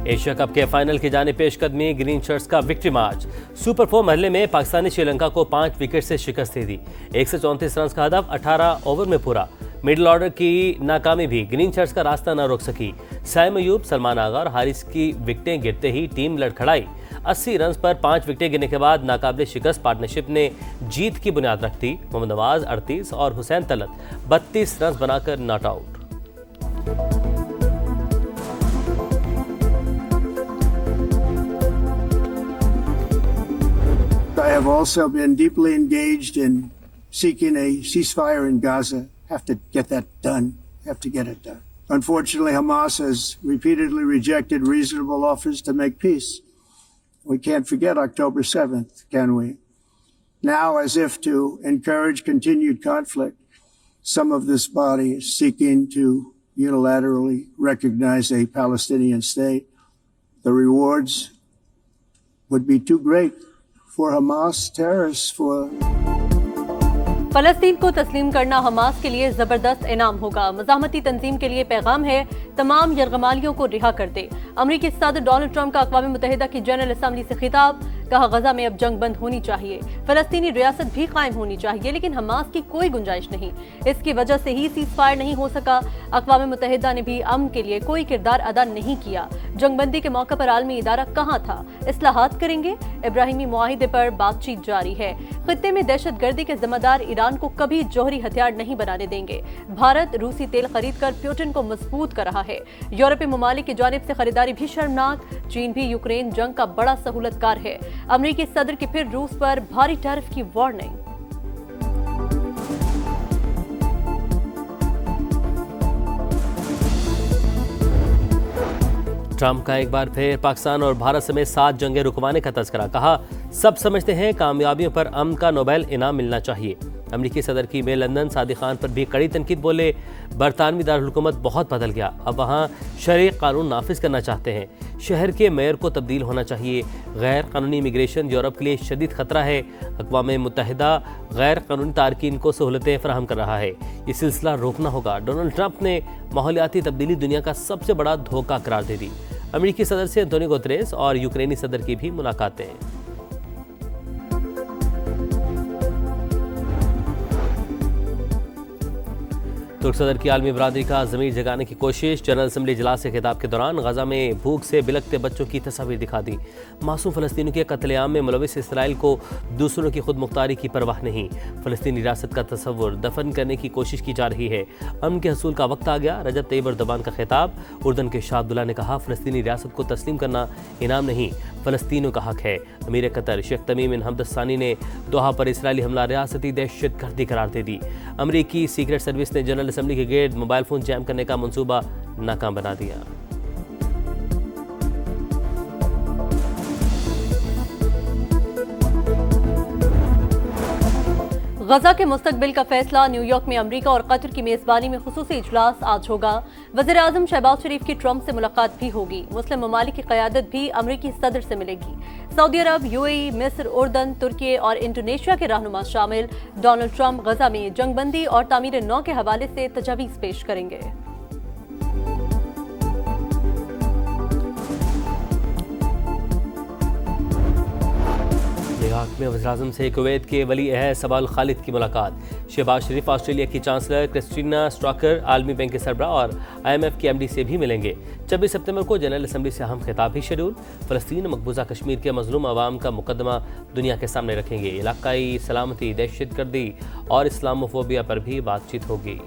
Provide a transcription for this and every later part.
Asia cup के final की जाने पेशकदमी ग्रीन शर्ट्स का विक्ट्री मार्च। सुपर 4 मरहले में पाकिस्तान ने श्रीलंका को 5 विकेट से शिकस्त दे दी। 134 रन का हदफ 18 ओवर में पूरा। मिडिल ऑर्डर की नाकामी भी ग्रीन शर्ट्स का रास्ता न रोक सकी। साइम अयूब, सलमान आगा और हारिस की विकेटें गिरते ही टीम लड़खड़ाई। 80 रन पर 5 विकेटें गिरने के बाद नाकाबिले शिकस्त पार्टनरशिप ने जीत की बुनियाद रख दी। मोहम्मद नवाज 38 और हुसैन तलत 32 रन बनाकर not out. I have also been deeply engaged in seeking a ceasefire in Gaza. Have to get that done. Have to get it done. Unfortunately, Hamas has repeatedly rejected reasonable offers to make peace. We can't forget October 7th, can we? Now, as if to encourage continued conflict, some of this body is seeking to unilaterally recognize a Palestinian state. The rewards would be too great for Hamas terrorists, for फलस्तीन को तस्लीम करना Hamas के लिए जबरदस्त इनाम होगा। मज़ाहमती तंजीम के लिए पैगाम है, तमाम यरगमालियों को रिहा कर दे। अमरीकी सदर डोनाल्ड ट्रंप का अक़वाम मुत्तहिदा की जनरल असम्बली से खिताब। कहा, गजा में अब जंग बंद होनी चाहिए, फलस्तीनी रियासत भी कायम होनी चाहिए, लेकिन हमास की कोई गुंजाइश नहीं। इसकी वजह से ही सीज फायर नहीं हो सका। अक़वाम मुत्तहिदा ने भी अमन के लिए कोई किरदार अदा नहीं किया। जंगबंदी के मौके पर आलमी इदारा कहाँ था? इस्लाहात करेंगे। इब्राहिमी मुआहिदे पर बातचीत जारी है। खित्ते में दहशतगर्दी के जिम्मेदार ईरान को कभी जौहरी हथियार नहीं बनाने देंगे। भारत रूसी तेल खरीद कर पुतिन को मजबूत कर रहा है। यूरोपीय ममालिक की जानिब से खरीदारी भी शर्मनाक। चीन भी यूक्रेन जंग का बड़ा सहूलतकार है। अमरीकी सदर की फिर रूस पर भारी टैरिफ की वार्निंग। ट्रंप का एक बार फिर पाकिस्तान और भारत समेत 7 जंगें रुकवाने का तज़किरा। कहा, सब समझते हैं कामयाबियों पर अमन का नोबेल इनाम मिलना चाहिए। अमरीकी सदर की मेल लंदन सादिक खान पर भी कड़ी तनकीद। बोले, बरतानवी दारुलहुकूमत बहुत बदल गया, अब वहाँ शरई कानून नाफिज करना चाहते हैं। शहर के मेयर को तब्दील होना चाहिए। गैर कानूनी इमिग्रेशन यूरोप के लिए शदीद खतरा है। अक़वाम मुत्तहिदा गैर कानूनी तारकीन को सहूलतें फराहम कर रहा है, ये सिलसिला रोकना होगा। डोनाल्ड ट्रंप ने माहौलियाती तब्दीली दुनिया का सबसे बड़ा धोखा करार दे दी। अमरीकी सदर से एंटोनियो गुतेरेस और यूक्रेनी सदर की भी मुलाकातें। तुर्क सदर की आलमी बरादरी का ज़मीर जगाने की कोशिश। जनरल असम्बली इजलास से खिताब के दौरान गजा में भूख से बिलखते बच्चों की तस्वीर दिखा दी। मासूम फ़लस्तीनियों के कत्लेआम में मुलविस इसराइल को दूसरों की खुद मुख्तारी की परवाह नहीं। फ़लस्तीनी रियासत का तस्वुर दफन करने की कोशिश की जा रही है। अमन के हसूल का वक्त आ गया। रजब तैयब एर्दोगान का खिताब। उर्दन के शाह अब्दुल्ला ने कहा, फ़लस्तीनी रियासत को तस्लीम करना इनाम नहीं, फ़लस्तीनियों का हक है। अमीर कतर शेख तमीम बिन हमद सानी ने दोहा पर इसराइली हमला रियासती दहशतगर्दी करार दे दी। अमरीकी सीक्रेट सर्विस ने जनरल असम्बली के गेट मोबाइल फोन जैम करने का मंसूबा नाकाम बना दिया। गजा के मुस्तकबिल का फैसला। न्यूयॉर्क में अमेरिका और कतर की मेजबानी में खुसूसी इजलास आज होगा। वज़ीर-ए-आज़म शहबाज शरीफ की ट्रंप से मुलाकात भी होगी। मुस्लिम ममालिक की क़यादत भी अमरीकी सदर से मिलेगी। सऊदी अरब, यूएई, मिस्र, उर्दन, तुर्की और इंडोनेशिया के रहनुमा शामिल। डोनाल्ड ट्रंप गजा में जंगबंदी और तामीर नौ के हवाले से तजावीज़ पेश करेंगे। न्यूयॉर्क में वज़ीर-ए-आज़म से कुवैत के वली अहद सबाल खालिद की मुलाकात। शहबाज शरीफ ऑस्ट्रेलिया की चांसलर क्रिस्टीना स्ट्रॉकर, आलमी बैंक के सरबराह और IMF के MD से भी मिलेंगे। 26 सितंबर को जनरल असम्बली से अहम खिताब भी शेड्यूल। फ़लस्तीन मकबूजा कश्मीर के मजलूम अवाम का मुकदमा दुनिया के सामने रखेंगे। इलाकाई सलामती, दहशतगर्दी और इस्लामोफोबिया पर भी बातचीत होगी।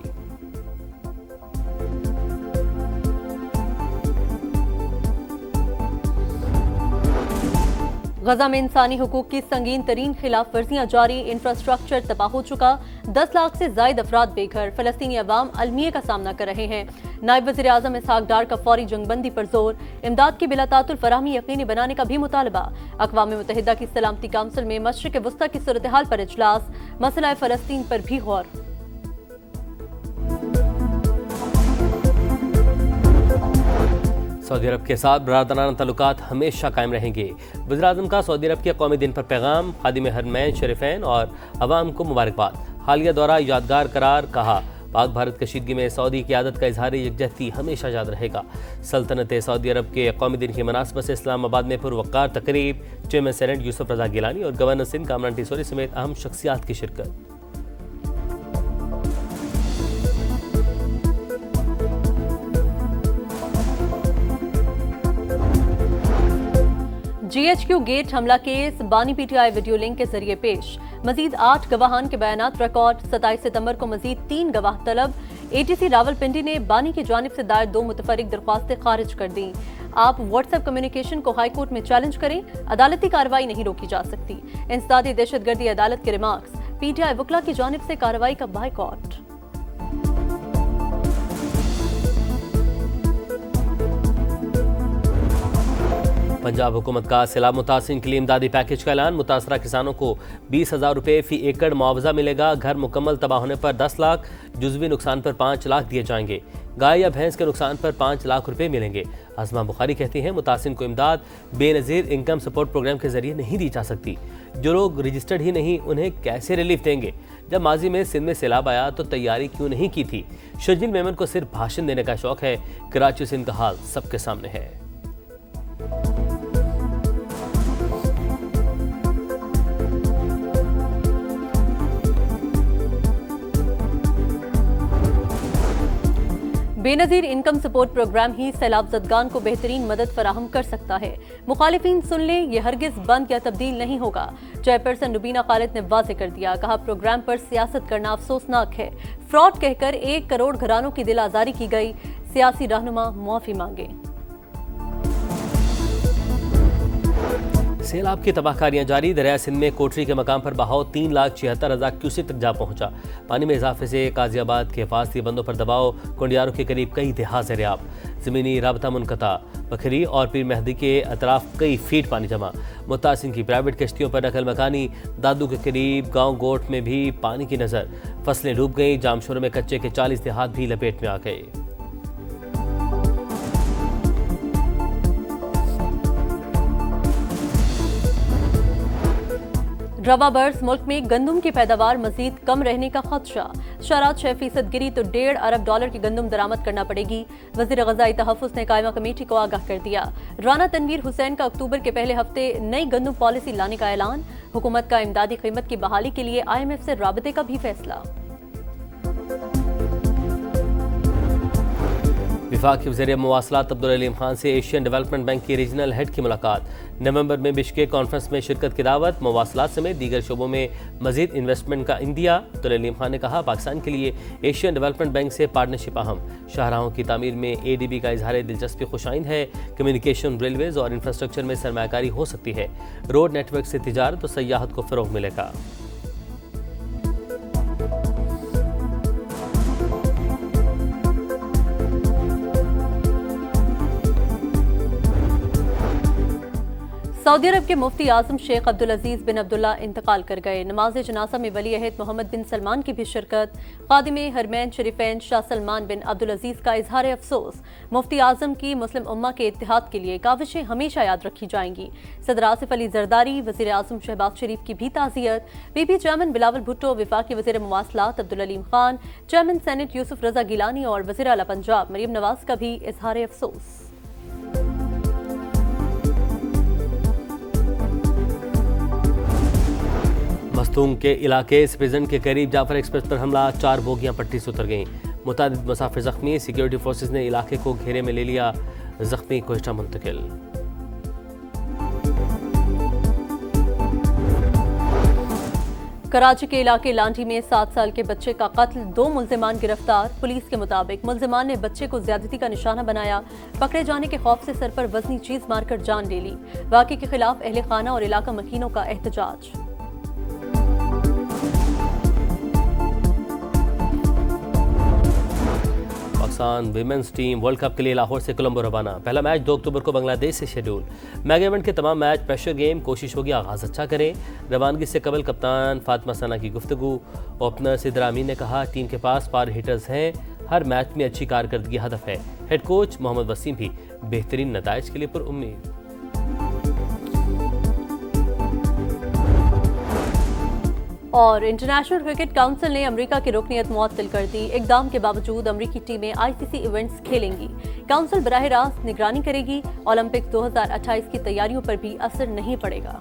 गजा में इंसानी हुकूक की संगीन तरीन खिलाफ वर्जियां जारी। इंफ्रास्ट्रक्चर तबाह हो चुका। 10 लाख से जायद अफराद बेघर। फलस्तीनी अवाम अलमिये का सामना कर रहे हैं। नायब वज़ीर-ए-आज़म इसहाक डार का फौरी जंगबंदी पर जोर। इमदाद की बिलातातुल फराहमी यकीनी बनाने का भी मुतालबा। अक़वाम मुत्तहिदा की सलामती काउंसिल में मशरिक़ वस्ता की सूरत हाल पर इजलास। मसला फ़लस्तीन पर भी गौर। सऊदी अरब के साथ बरादराना ताल्लुकात हमेशा कायम रहेंगे। वज़ीर-ए-आज़म का सऊदी अरब के कौमी दिन पर पैगाम। खादिम हरमैन शरीफैन और अवाम को मुबारकबाद। हालिया दौरा यादगार करार। कहा, पाक भारत कशीदगी में सऊदी क़यादत का इजहार यकजहती हमेशा याद रहेगा। सल्तनत सऊदी अरब के कौमी दिन की मुनासबत से इस्लामाबाद में पुरवकार तकरीब, चेयरमैन सेनेट यूसुफ रजा गिलानी और गवर्नर सिंध कामरान टिसोरी समेत अहम शख्सियात की शिरकत। GHQ गेट हमला केस बानी PTI वीडियो लिंक के जरिए पेश। मजीद 8 गवाहान के बयानात रिकॉर्ड। 27 सितंबर को मजीद 3 गवाह तलब। ATC रावलपिंडी ने बानी की जानिब से दायर 2 मुतफरिक दरख्वास्तें खारिज कर दी। आप व्हाट्सएप कम्युनिकेशन को हाई कोर्ट में चैलेंज करें, अदालती कार्रवाई नहीं रोकी जा सकती। इंसदादी दहशतगर्दी अदालत के रिमार्क्स। PTI वकला की जानिब से कार्रवाई का बायकॉट। पंजाब हुकूमत का सैलाब मुतासिर के लिए इमदादी पैकेज का ऐलान। मुतासरा किसानों को 20,000 रुपये फी एकड़ मुआवजा मिलेगा। घर मुकम्मल तबाह होने पर 10 लाख, जुज़वी नुकसान पर 5 लाख दिए जाएंगे। गाय या भैंस के नुकसान पर 5 लाख रुपये मिलेंगे। आसमा बुखारी कहती हैं, मुतासिर को इमदाद बेनज़ीर इनकम सपोर्ट प्रोग्राम के जरिए नहीं दी जा सकती। जो लोग रजिस्टर्ड ही नहीं, उन्हें कैसे रिलीफ देंगे? जब माजी में सिंध में सैलाब आया तो तैयारी क्यों नहीं की थी? शर्जील मेमन को सिर्फ भाषण देने का शौक है। कराची सिंध का हाल सबके सामने है। बेनज़ीर इनकम सपोर्ट प्रोग्राम ही सैलाब ज़दगान को बेहतरीन मदद फराहम कर सकता है। मुखालिफिन सुन लें, यह हरगिज़ बंद या तब्दील नहीं होगा। चेयरपर्सन रुबीना खालिद ने वाज़ेह कर दिया। कहा, प्रोग्राम पर सियासत करना अफसोसनाक है। फ्रॉड कहकर 1 करोड़ घरानों की दिल आज़ारी की गई। सियासी रहनुमा मुआफ़ी मांगे। सैलाब की तबाहकारियां जारी। दरिया सिंध में कोटरी के मकाम पर बहाव 3,76,000 क्यूसेक तक जा पहुंचा। पानी में इजाफे से काजियाबाद के हिफाजती बंदों पर दबाव। कुंडियारों के करीब कई देहात ज़ेर-ए-आब। ज़मीनी राबता मुनक़ता। बखरी और पीर मेहदी के अतराफ कई फीट पानी जमा। मुतासिर की प्राइवेट कश्तियों पर नकल मकानी। दादू के करीब गाँव गोट में भी पानी की नज़र। फसलें डूब गईं। जामशोर में कच्चे के 40 देहात भी लपेट में आ गए। रवा बर्स मुल्क में गंदम की पैदावार मजीद कम रहने का खदशा। शरात 6% गिरी तो $1.5 अरब की गंदम दरामद करना पड़ेगी। वज़ीर ग़ज़ाई तहफ़्फ़ुज़ ने कायमा कमेटी को आगाह कर दिया। राना तनवीर हुसैन का अक्टूबर के पहले हफ्ते नई गंदम पॉलिसी लाने का ऐलान। हुकूमत का इमदादी कीमत की बहाली के लिए IMF से राबते का भी फैसला। वफाकी वज़ीर मवासलात अब्दुल अलीम खान से एशियन डेवलपमेंट बैंक के रीजनल हेड की मुलाकात। नवंबर में बिश्केक कॉन्फ्रेंस में शिरकत की दावत। मवासलात समेत दीगर शोबों में मजीद इन्वेस्टमेंट का इंदिया। अब्दुल अलीम खान ने कहा, पाकिस्तान के लिए एशियन डेवलपमेंट बैंक से पार्टनरशिप अहम। शाहराहों की तामीर में ADB का इजहार दिलचस्पी खुशाइंद है। कम्युनिकेशन, रेलवेज और इंफ्रास्ट्रक्चर में सरमायाकारी हो सकती है। रोड नेटवर्क से तिजारत और सयाहत को फ़रोग मिलेगा। सऊदी अरब के मुफ्ती आजम शेख अब्दुल अजीज बिन अब्दुल्ला इंतकाल कर गए। नमाज जनाजा में वली अहद मोहम्मद बिन सलमान की भी शिरकत। खादिमे हरमैन शरीफैन शाह सलमान बिन अब्दुल अजीज का इजहार अफसोस। मुफ्ती आजम की मुस्लिम उम्मा के इत्तेहाद के लिए काविशें हमेशा याद रखी जाएंगी। सदर आसिफ अली जरदारी, वज़ीर आज़म शहबाज शरीफ की भी ताज़ियत। PP चेयरमैन बिलावल भुट्टो, वफाकी वज़ीर मवासलात अब्दुल अलीम खान, चेयरमैन सेनेट यूसुफ रजा गिलानी और वज़ीर आला पंजाब मरियम नवाज का भी इजहार अफसोस। मस्तूंग के इलाके स्प्रिजन के करीब जाफर एक्सप्रेस पर हमला। 4 बोगियां पट्टी से उतर गईं। मुतादिद मुसाफिर जख्मी। सिक्योरिटी फोर्सेज ने इलाके को घेरे में ले लिया। जख्मी कोहिस्टा मुंतकिल। कराची के इलाके लांठी में 7 साल के बच्चे का कत्ल। 2 मुल्जिमान गिरफ्तार। पुलिस के मुताबिक मुल्जिमान ने बच्चे को ज्यादती का निशाना बनाया। पकड़े जाने के खौफ से सर पर वजनी चीज मारकर जान ले ली। वाक़े के खिलाफ अहले खाना और इलाका मकीनों का एहतजाज। Pakistan women's team world cup के लिए लाहौर से कोलंबो रवाना। पहला मैच 2 अक्टूबर को बांग्लादेश से शेड्यूल। मेगा इवेंट के तमाम मैच प्रेशर गेम। कोशिश होगी आगाज अच्छा करें। रवानगी से कबल कप्तान फातिमा सना की गुफ्तगू। ओपनर सिद्र अमीन ने कहा, टीम के पास पावर हिटर्स हैं, हर मैच में अच्छी कारकर्दगी हदफ है। हेड कोच मोहम्मद वसीम भी बेहतरीन नताइज के लिए पुरुम्मीद। और इंटरनेशनल क्रिकेट काउंसिल ने अमेरिका की रुकनीत मुअत्तल कर दी। इक़दाम के बावजूद अमेरिकी टीमें आईसीसी इवेंट्स खेलेंगी। काउंसिल बराह रास्त निगरानी करेगी। ओलंपिक्स 2028 की तैयारियों पर भी असर नहीं पड़ेगा।